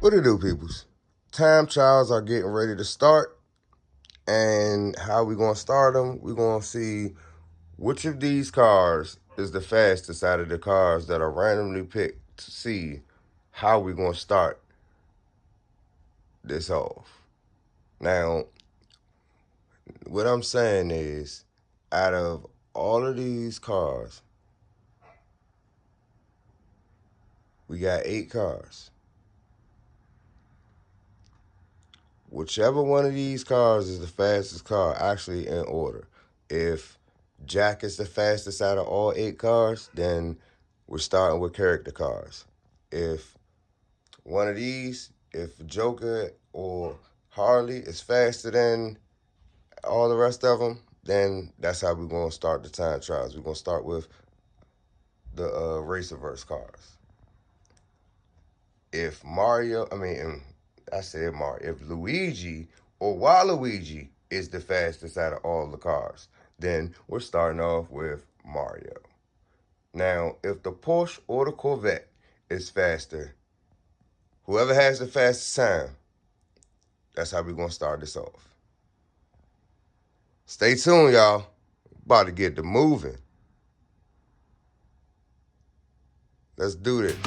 What it do, peoples? Time trials are getting ready to start, and how we gonna start them? We gonna see which of these cars is the fastest out of the cars that are randomly picked to see how we gonna start this off. Now, what I'm saying is, out of all of these cars, we got 8 cars. Whichever one of these cars is the fastest car, actually in order. If Jack is the fastest out of all 8 cars, then we're starting with character cars. If one of these, if Joker or Harley is faster than all the rest of them, then that's how we're going to start the time trials. We're going to start with the Racerverse cars. If if Luigi or Waluigi is the fastest out of all the cars, then we're starting off with Mario. Now, if the Porsche or the Corvette is faster, whoever has the fastest time, that's how we're going to start this off. Stay tuned, y'all. About to get to moving. Let's do this.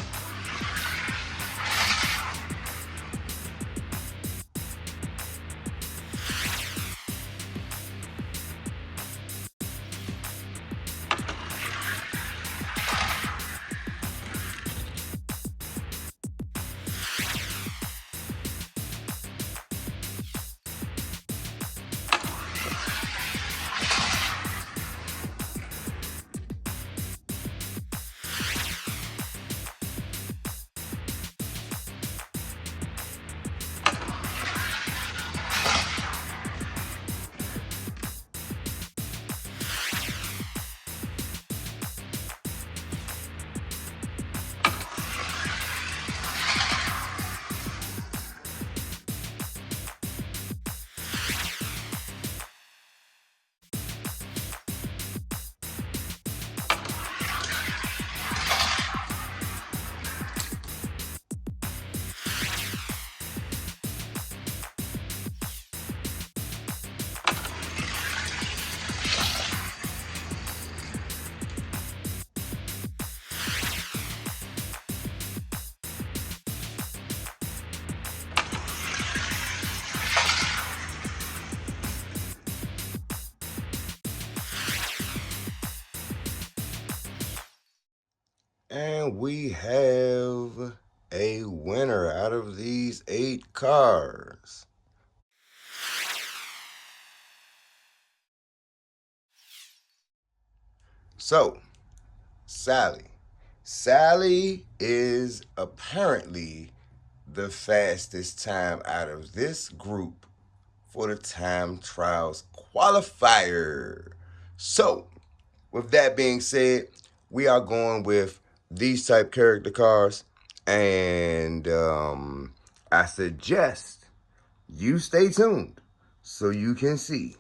And we have a winner out of these 8 cars. So, Sally. Sally is apparently the fastest time out of this group for the time trials qualifier. So, with that being said, we are going with these type character cars, and I suggest you stay tuned so you can see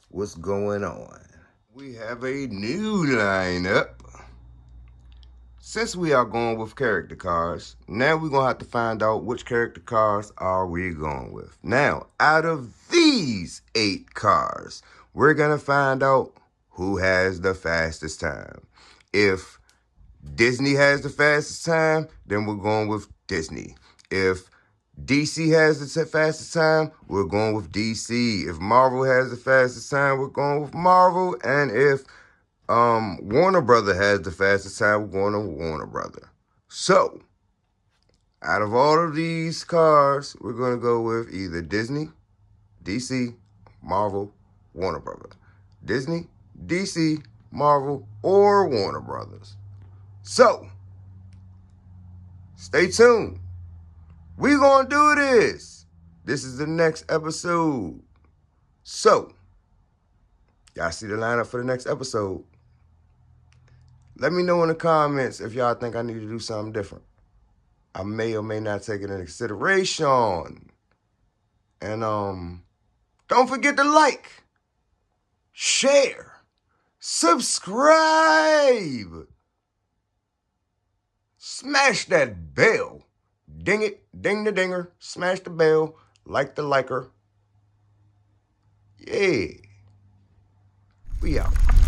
what's going on. We have a new lineup. Since we are going with character cars, now we're going to have to find out which character cars are we going with. Now, out of these 8 cars, we're going to find out who has the fastest time. If Disney has the fastest time, then we're going with Disney. If DC has the fastest time, we're going with DC. If Marvel has the fastest time, we're going with Marvel. And if Warner Brother has the fastest time, we're going to Warner Brother. So, out of all of these cars, we're going to go with either Disney, DC, Marvel, Warner Brother. Disney, DC, Marvel, or Warner Brothers. So, stay tuned. We're going to do this. This is the next episode. So, y'all see the lineup for the next episode. Let me know in the comments if y'all think I need to do something different. I may or may not take it into consideration. And don't forget to like, share, subscribe. Smash that bell. Ding it, ding the dinger, smash the bell, like the liker. Yeah. We out.